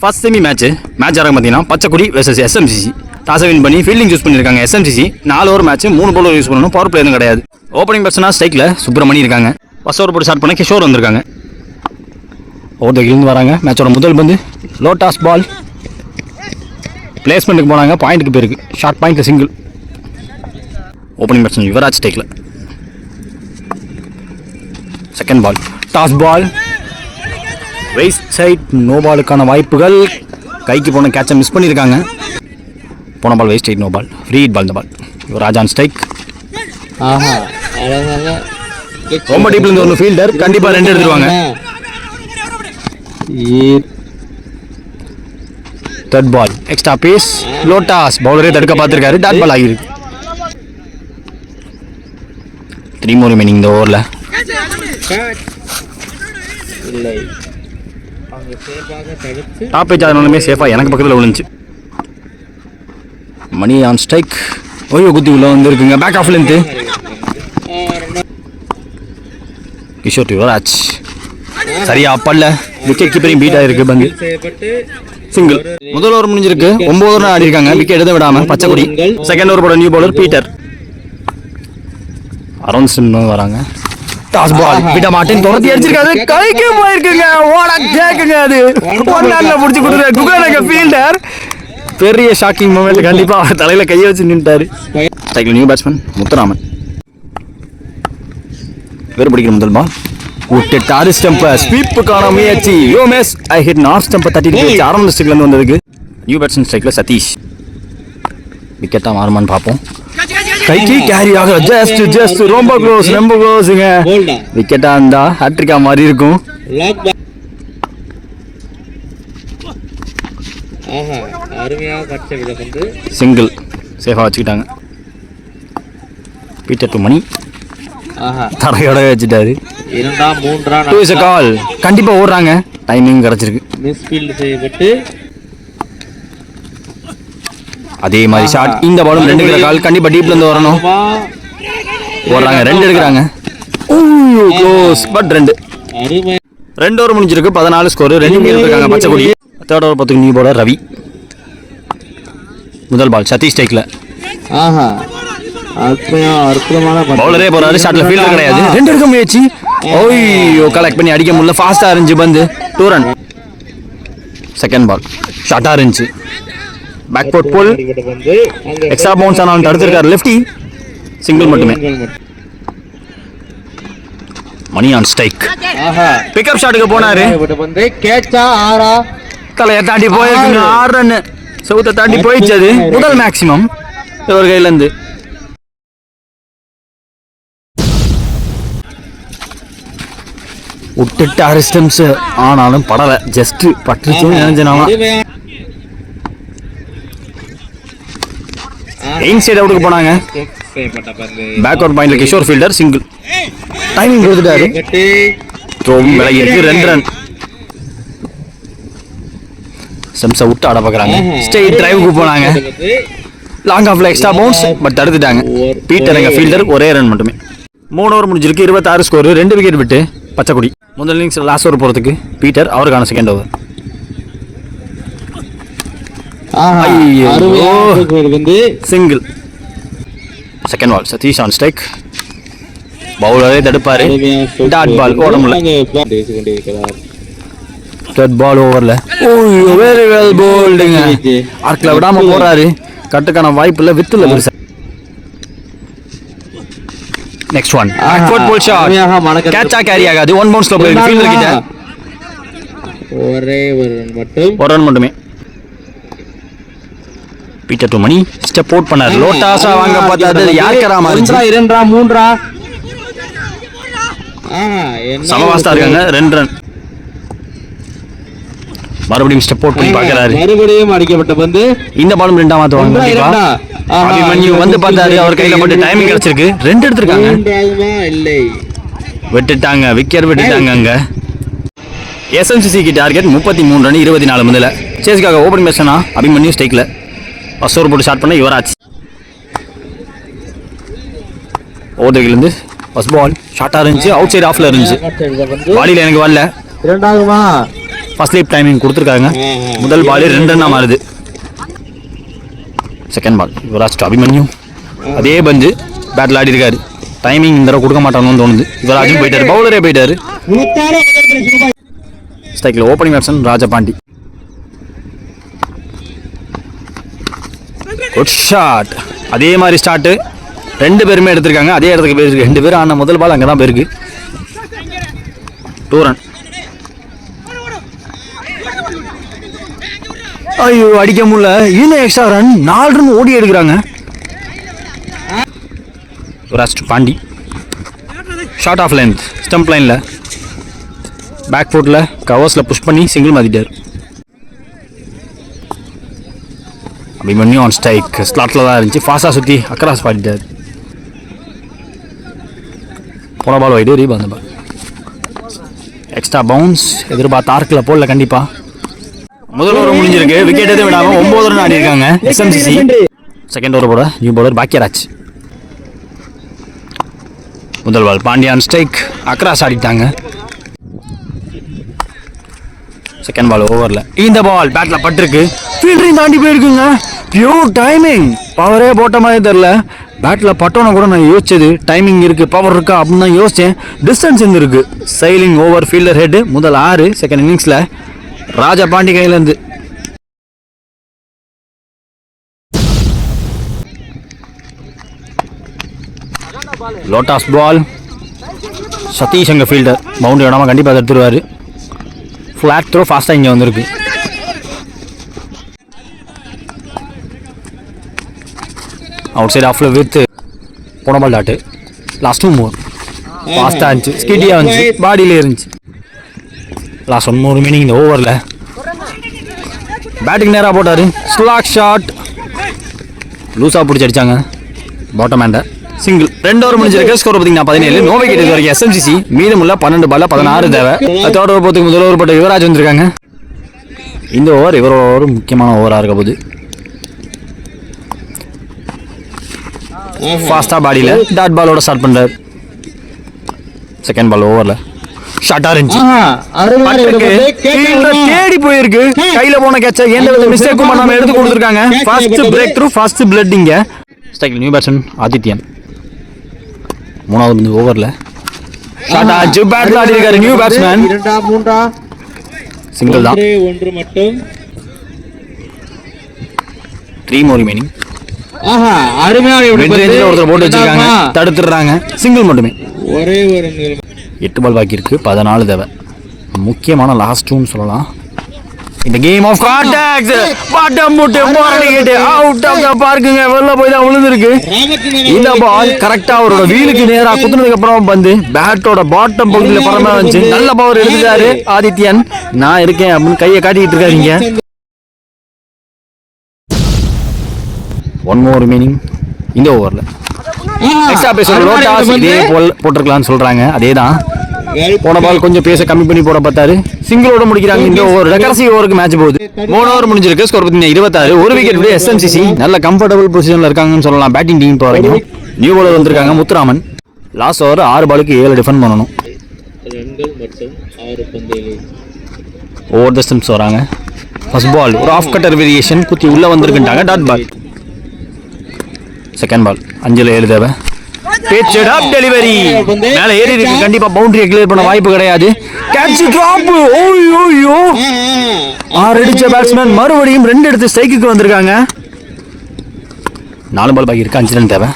First semi match ஆரம்பம் பார்த்தீங்கன்னா பச்சைக்குடி versus எஸ்எம்சிசி. டாஸை win பண்ணி ஃபீல்டிங் யூஸ் பண்ணியிருக்காங்க எஸ்எம்சிசி. 4 ஓவர் மேட்ச் 3 பவுலர் யூஸ் பண்ணணும். பவர் பிளே எதுவும் கிடையாது. ஓப்பனிங் பேட்ஸ்மேனா ஸ்ட்ரைக்கில் சுப்ரமணி இருக்காங்க. ஃபர்ஸ்ட் ஓவர் போட்டு ஸ்டார்ட் பண்ண கிஷோர் வந்திருக்காங்க. ஓவர்லேருந்து வராங்க. மேட்சோட முதல் பந்து லோ டாஸ் பால். பிளேஸ்மெண்ட்டுக்கு போனாங்க. பாயிண்ட்டுக்கு போயிருக்கு. ஷார்ட் பாயிண்ட்டில் சிங்கிள். ஓப்பனிங் பேட்ஸ்மேன் யுவராஜ் ஸ்ட்ரைக்கில். Second ball toss ball. Waist side no பாலுக்கான வாய்ப்புகள். கைக்கு போன கேட்சை மிஸ் பண்ணியிருக்காங்க. போன ball waist side no ball. Free hit ball இந்த பால். Yuvraj on strike. ரொம்ப டீப்ல இருந்து ஒரு ஃபீல்டர் கண்டிப்பாக 2 எடுத்துருவாங்க. Third ball extra pace low toss. பவுலரே தடுக்க பார்த்துருக்காரு. டாட் பால் ஆகிருக்கு. 3 more remaining இந்த ஓவரில். டாப் பேஜ் ஆனாலுமே சேஃபாக எனக்கு பக்கத்தில் விழுந்துச்சு. Mani on strike. ஓய்வு குத்தி உள்ள வந்துருக்குங்க. பேக் ஆஃப்லேருந்து கிஷோர் டு யுவராஜ். சரியா பல்ல. விக்கெட் கீப்பரையும் பீட் ஆகிருக்கு. பந்து சிங்கிள். முதல் ஓவர் முடிஞ்சிருக்கு. 9 ஓவர் ஆடி இருக்காங்க. விக்கெட் எதுவும் விடாம பச்சைக்குடி. செகண்ட் ஓவர் போட நியூ பவுலர் பீட்டர். அரௌண்ட் வராங்க. டாஸ் பால் விட மாட்டேன் துரத்தி அடிச்சிருக்காரு. கைக்கு போயிருக்குங்க. ஓட கேக்குங்க. அது ஒன்னால முடிச்சு கொடுத்துரு குகனக ஃபீல்டர். பெரிய ஷாக்கிங் மூமெண்ட். கண்டிப்பா அவர் தலையில கையை வச்சு நின்ட்டாரு. Cycle new batsman Muthuraman. வேறு பிடிக்கிற முதல் பால் விட்டுட்டாரு. ஸ்டம்பை ஸ்வீப்புக்கான முயற்சி. யோமேஸ் ஐ ஹிட் நார்த் ஸ்டம்பை தட்டிட்டு போயிடுச்சு. ஆரம்ப ஸ்டிக்ல இருந்து வந்ததுக்கு. நியூ பேட்ஸ்மேன் ஸ்ட்ரைக்ல சதீஷ். விக்கெட்டா மாறுமான்னு பார்ப்போம். கைக்கு கேரி ஆக ஜஸ்ட் ரொம்ப க்ளோஸ்ங்க. விக்கெட்டா இருந்தா ஹேட்ரிக்கா மாதிரி இருக்கும். சிங்கிள் சேஃபா வச்சுக்கிட்டாங்க. பீட்டர் டு மணி தரையோட வச்சுட்டாரு. கால் கண்டிப்பா ஓடுறாங்க. டைமிங் கிடைச்சிருக்கு. அதே மாதிரி ஷாட். இந்த பாலும் 2 கால் கண்டிப்பா டீப்ல இருந்து வரணும். ஓடுறாங்க. 2 எடுக்கிறாங்க. க்ளோஸ் பட் 2 ஓவர் முடிஞ்சிருக்கு. 14 ஸ்கோர். 2 மீட் இருக்காங்க பச்சைக்குடி. Third over 10 new bowler Ravi. முதல் பால் சதீஷ் ஸ்ட்ரைக்ல. பவுலரே போறாரு. ஷாட்ல ஃபீல்டர் கிடையாது. 2 எடுக்க முயற்சி. ஓய்யோ கலெக்ட் பண்ணி அடிக்க முடியல. ஃபாஸ்டா இருந்துச்சு பந்து. 2 ரன். செகண்ட் பால் ஷார்ட்டா இருந்துச்சு. பேக்வர்ட் புல். எக்ஸ்ட்ரா பவுன்ஸ் ஆனாலும் தடுத்திருக்காரு லெஃப்டி. சிங்கிள் மட்டுமே. மணி ஆன் ஸ்ட்ரைக். பிக்கப் ஷாட்டுக்கு போனாரு. தலையை தாண்டி போயிருக்குங்க. 6 ரன். சவுத்தை தாண்டி போயிடுச்சு. அது முதல் மேக்சிமம் இவர் கையில இருந்து. விட்டுட்டு அரிஸ்டம்ஸ் ஆனாலும் படலை. ஜஸ்ட் பட்டுச்சுன்னு நினைச்சனாமா. எயின் சைடு அவுட்டுக்கு போனாங்க. பேக்வர்ட் பாயிண்ட்ல கிஷோர் ஃபீல்டர். சிங்கிள். டைமிங் கொடுத்துட்டாரு. விலகி இருக்கு. 2 ரன். ஸ்டம்ஸை விட்டு ஆட பார்க்குறாங்க. ஸ்ட்ரெயிட் டிரைவுக்கு போனாங்க. லாங் ஆஃப்ல எக்ஸ்ட்ரா பவுன்ஸ் பட் தடுத்துட்டாங்க. பீட்டர் எங்க ஃபீல்டர். ஒரே ரன் மட்டுமே. 3 ஓவர் முடிஞ்சிருக்கு. 26 ஸ்கோர். 2 விக்கெட் விட்டு பச்சைக்குடி. முதல் இன்னிங்ஸ் லாஸ்ட் ஓவர் போகிறதுக்கு பீட்டர். அவருக்கான second over. Single. Second ball Satish on strike. பவுலரே தடுப்பாரு. டாட் பால் ஓட முடியல. தேர்ட் பால் ஓவர்ல வெரி வெல் போல்டுங்க. ஆர்க்ல விடாம போறாரு. கட்டுக்கான வாய்ப்பு இல்ல. வித்துல பெருசா. Next one backward pull shot. கேட்சா கேரி ஆகாது. 1 பவுன்ஸ்ல போயிருக்கு ஃபீல்டர் கிட்ட. ஒரு ரன் மட்டுமே. Peter to Mani step out பண்ணாரு. லோட்டாஸா வாங்க பார்த்தாரு. யார்க்கரா மாறிச்சு. 2 3 சமவாஸ்தா இருக்காங்க. 2 ரன். மறுபடியும் ஸ்டெப் அவுட் பண்ணி பார்க்கறாரு. மறுபடியும் அடிக்கப்பட்ட பந்து. இந்த பாலும் 2 மாத்துவாங்க. அபிமன்யு வந்து பார்த்தாரு. அவர் கையில மட்டும் டைமிங் கிடைச்சிருக்கு. 2 எடுத்திருக்காங்க. விட்டுட்டாங்க. விக்கெட் விட்டுட்டாங்க. அங்க எஸ்எம்சிசிக்கு டார்கெட் 33 ரன் 24 முதல்ல. சேஸ்க்காக ஓபனிங் பேட்ஸ்மேனா அபிமன்யு ஸ்ட்ரைக்ல. ஃபர்ஸ்ட் ஓவர் போட்டு ஸ்டார்ட் பண்ண யுவராஜ். ஓவர்லேருந்து ஃபர்ஸ்ட் பால் ஷார்ட்டா இருந்துச்சு. அவுட் சைடு ஆஃப்ல இருந்துச்சு. பாடியில் எனக்கு வரல. இரண்டாவதுமா ஃபர்ஸ்ட் லீப் டைமிங் கொடுத்துருக்காங்க. முதல் பால் 2 ரன்னா மாறுது. Second ball Yuvraj to Abhimanyu. அதே பந்து பேட்டில் ஆடி இருக்காரு. டைமிங் இந்த தடவை கொடுக்க மாட்டாங்கன்னு தோணுது. யுவராஜும் போயிட்டாரு, பவுலரே போயிட்டாரு. ஸ்ட்ரைக்கில் opening batsman Rajapandi. Good shot. அதே மாதிரி ஸ்டார்ட்டு 2 பேருமே எடுத்திருக்காங்க. அதே இடத்துக்கு போயிருக்கு 2 பேரும். ஆனால் முதல் பால் அங்கே தான் போயிருக்கு. 2 ரன். ஐயோ அடிக்க முடியல. இன்னும் எக்ஸ்ட்ரா ரன் 4 ரன் ஓடி எடுக்கிறாங்க. Yuvraj to Pandi. Short of length stump லைனில் பேக் ஃபுட்டில் கவர்ஸில் புஷ் பண்ணி சிங்கிள் மாற்றிட்டார். அபிமன்யு ஆன் ஸ்ட்ரைக் ஸ்லாட்டில் தான் இருந்துச்சு. ஃபாஸ்ட்டாக சுற்றி அக்ராஸ் பாடிட்டார். போன பால் வைடு ரீபால். அந்த பால் எக்ஸ்ட்ரா பவுன்ஸ் எதிர்பார்த்த ஆர்க்கில் போடல. கண்டிப்பாக முதல் ஓவர் முடிஞ்சிருக்கு. விக்கெட் எதுவும் விடாமல் 9 ரன் ஆடி இருக்காங்க எஸ்எம்சிசி. செகண்ட் ஓவர் போட நியூ பவுலர் பாக்கியராஜ். முதல் பால் Pandiyan strike across ஆடிட்டாங்க. Second ball ஓவரில் இந்த பால் பேட்டில் பட்டிருக்கு. ஃபீல்டரையும் தாண்டி போயிருக்குங்க. Pure timing. பவரே போட்ட மாதிரி தெரில. பேட்டில் பட்டோன்னு கூட நான் யோசிச்சது டைமிங் இருக்குது பவர் இருக்கா அப்படின்னு தான் யோசித்தேன். டிஸ்டன்ஸ் எங்கே இருக்குது. Sailing over fielder head. முதல் 6 செகண்ட் இன்னிங்ஸில் ராஜபாண்டி கையிலேருந்து. லோட்டாஸ் பால். சதீஷ் அங்கே ஃபீல்டர் பவுண்டரி விடாமல் கண்டிப்பாக எடுத்துருவார். ஃப்ளாட் த்ரோ ஃபாஸ்ட்டாக இங்கே வந்திருக்கு. அவுட் சைட் ஆஃபில் வித் போன பால் டாட்டு. லாஸ்ட் 2 மூர் ஃபாஸ்ட்டாக இருந்துச்சு. ஸ்கிட்டியாக இருந்துச்சு. பாடியிலே இருந்துச்சு. லாஸ்ட் 1 மூர் மீனிங் இந்த ஓவரில் பேட்டிங் நேராக போட்டார். ஸ்லாக் ஷாட் லூஸாக பிடிச்சி அடித்தாங்க பாட்டம் ஹேண்டை. சிங்கிள். 2 ஓவர் முடிஞ்சிருக்கு. ஸ்கோர் பார்த்தீங்கன்னா 17. நோ விக்கெட் இது வரைக்கும் எஸ்எம்சிசி. மீதமுள்ள 12 பால்ல 16 தேவை. தேர்ட் ஓவர் போகிறதுக்கு முதல் ஓவர் போட்ட யுவராஜ் வந்திருக்காங்க. இந்த ஓவர் இவரோட ஓவர் முக்கியமான ஓவராக இருக்க போகுது. ஃபாஸ்ட்டாக பாடியில் டாட் பாலோட ஸ்டார்ட் பண்ணுறாரு. செகண்ட் பால் ஓவரில் ஷார்ட்டாக இருந்துச்சு. தேடி போயிருக்கு. கையில் போன கேட்ச எந்த வித மிஸ்டேக்கும் பண்ணாமல் எடுத்து கொடுத்துருக்காங்க. First break through first blood. இங்கே ஸ்ட்ரைக்கில் நியூ பேட்ஸ்மேன் ஆதித்யன். 3வது ஓவரில் ஷார்ட் ஆச்சு. பேட்டில் ஆடி இருக்காரு நியூ பேட்ஸ்மேன். சிங்கிள் தான். 3 more remaining. ஒருத்தர் போட்டு வச்சிருக்காங்க. தடுத்துடுறாங்க. சிங்கிள் மட்டுமே. 8 பால் பாக்கி இருக்கு. 14 தேவை. முக்கியமான லாஸ்ட் டூன்னு சொல்லலாம். இந்த கேம் ஆஃப் கான்டாக்ட்ஸ் பாட்டம் போட்டு போராடிக்கிட்டு அவுட் ஆஃப் த பார்க்குங்க. வெளில போய் தான் விழுந்திருக்கு. இந்த பால் கரெக்டா அவரோட வீலுக்கு நேரா குத்துனதுக்கு அப்புறம் வந்து பேட்டோட பாட்டம் பகுதியில் பரமா வந்துச்சு. நல்ல பவர் எடுத்துட்டாரு ஆதித்யன். நான் இருக்கேன் அப்படின்னு கையை காட்டிக்கிட்டு இருக்காருங்க. 1 more remaining இந்த ஓவரில். எக்ஸ்ட்ரா பேச லோட்டாஸ் இதே போல் போட்டிருக்கலாம்னு சொல்றாங்க. அதே தான். போன பால் கொஞ்சம் பேச கம்மி பண்ணி போட பார்த்தாரு. சிங்கிளோட முடிக்கிறாங்க. இந்த ஓவர் கடைசி ஓவருக்கு மேட்ச் போகுது. 3 ஓவர் முடிஞ்சிருக்கு. ஸ்கோர் பார்த்தீங்கன்னா 26. 1 விக்கெட் விட எஸ்எம்சிசி நல்ல கம்ஃபர்டபுள் பொசிஷனில் இருக்காங்கன்னு சொல்லலாம். பேட்டிங் டீம் போகிறாங்க. நியூ பவுலர் வந்திருக்காங்க முத்துராமன். லாஸ்ட் ஓவர் 6 பாலுக்கு 7 டிஃபெண்ட் பண்ணணும். ஓவர் த ஸ்டம்ப்ஸ் வராங்க. ஃபர்ஸ்ட் பால் ஒரு ஆஃப் கட்டர் வேரியேஷன் குத்தி உள்ளே வந்திருக்குன்ட்டாங்க. Dot ball. செகண்ட் பால் 5ல் 7 தேவை. pitched up delivery மேல ஏறி இருக்கு. கண்டிப்பா பவுண்டரியை கிளியர் பண்ண வாய்ப்பு கிடையாது. Catch drop. ஓய்யோ அடிச்ச பேட்ஸ்மேன் மறுபடியும் 2 எடுத்து ஸ்ட்ரைக்குக்கு வந்திருக்காங்க. 4 பால் பாக்கி இருக்கு. 5 ரன் தேவை.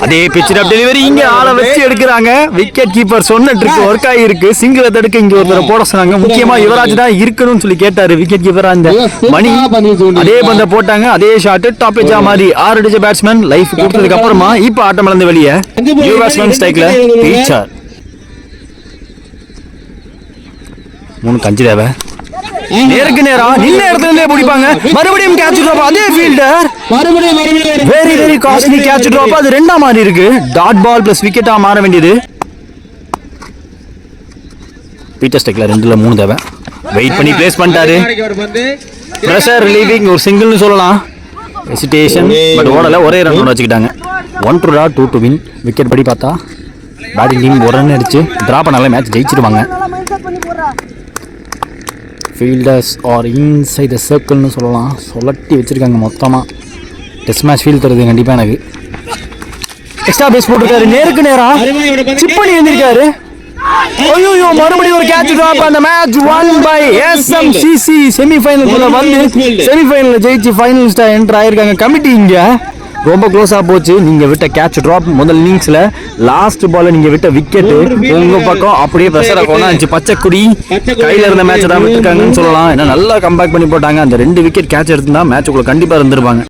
அதே pitched up delivery இங்க ஆளை வச்சு எடுக்கிறாங்க. விக்கெட் கீப்பர் சொன்ன ட்ரிக் ஒர்க் ஆகிருக்கு. சிங்கிளை தடுக்க இங்க ஒருத்தர் போட சொன்னாங்க. முக்கியமா யுவராஜ் தான் இருக்கணும்னு சொல்லி கேட்டாரு விக்கெட் கீப்பர். அந்த மணி அதே பந்த போட்டாங்க. அதே ஷாட் டாப் எஜ்ஜா மாதிரி 6 அடிச்ச பேட்ஸ்மேன் லைஃப் கொடுத்ததுக்கு அப்புறமா இப்ப ஆட்டம் இழந்து வெளியே நியூ பேட்ஸ்மேன் ஸ்ட்ரைக்ல ரீச்சார். 3க்கு 5 தேவை. நேருக்கு நேரா நின்ன இடத்துல இருந்தே பிடிப்பாங்க. மறுபடியும் கேட்ச் டிராப். அதே fielder very very costly catch drop. அது 2ஆ மாறி இருக்கு. டாட் பால் பிளஸ் விக்கெட்டா மாற வேண்டியது. பீட்டர் ஸ்டெக்ல 2ல 3 தேவை. வெயிட் பண்ணி பிளேஸ் பண்ணிட்டாரு. பிரஷர் ரிலீவிங் ஒரு சிங்கிள்னு சொல்லலாம். ஹெசிடேஷன் பட் ஓடல. ஒரே ரன் வச்சுக்கிட்டாங்க. 1 to 2 to win. விக்கெட் படி பார்த்தா பேட்டிங் டீம் 1 ரன் அடிச்சு டிரா பண்ணாலே மேட்ச் ஜெயிச்சிருவாங்க. ஃபீல்டர்ஸ் ஆர் இன்சைட் த சர்க்கிள்னு சொல்லலாம். சொல்லட்டி வச்சுருக்காங்க மொத்தமாக. டெஸ்ட் மேட்ச் ஃபீல் தருது கண்டிப்பாக எனக்கு. எக்ஸ்ட்ரா பேஸ் போட்டிருக்காரு, நேருக்கு நேராக சிப் பண்ணி எழுந்திருக்காரு. ஐயோ மறுபடியும் ஒரு கேட்ச் டிராப். அந்த மேட்ச் won by SMCC. செமிஃபைனலுக்குள்ள வந்து செமிஃபைனலில் ஜெயிச்சு ஃபைனலிஸ்டா என்டர் ஆயிருக்காங்க. கமிட்டி இங்கே ரொம்ப க்ளோஸாக போச்சு. நீங்கள் விட்ட கேட்ச் ட்ராப் முதல் இன்னிங்ஸில் லாஸ்ட் பாலில் நீங்கள் விட்ட விக்கெட்டு உங்கள் பக்கம் அப்படியே ப்ரெஷராக கொண்டாச்சு. பச்சைக்குடி கையில் இருந்த மேட்சை தான் விட்டுருக்காங்கன்னு சொல்லலாம். ஏன்னா நல்லா கம்பேக் பண்ணி போட்டாங்க. அந்த 2 விக்கெட் கேட்ச் எடுத்துருந்தா மேட்சுக்குள்ள கண்டிப்பாக இருந்திருப்பாங்க.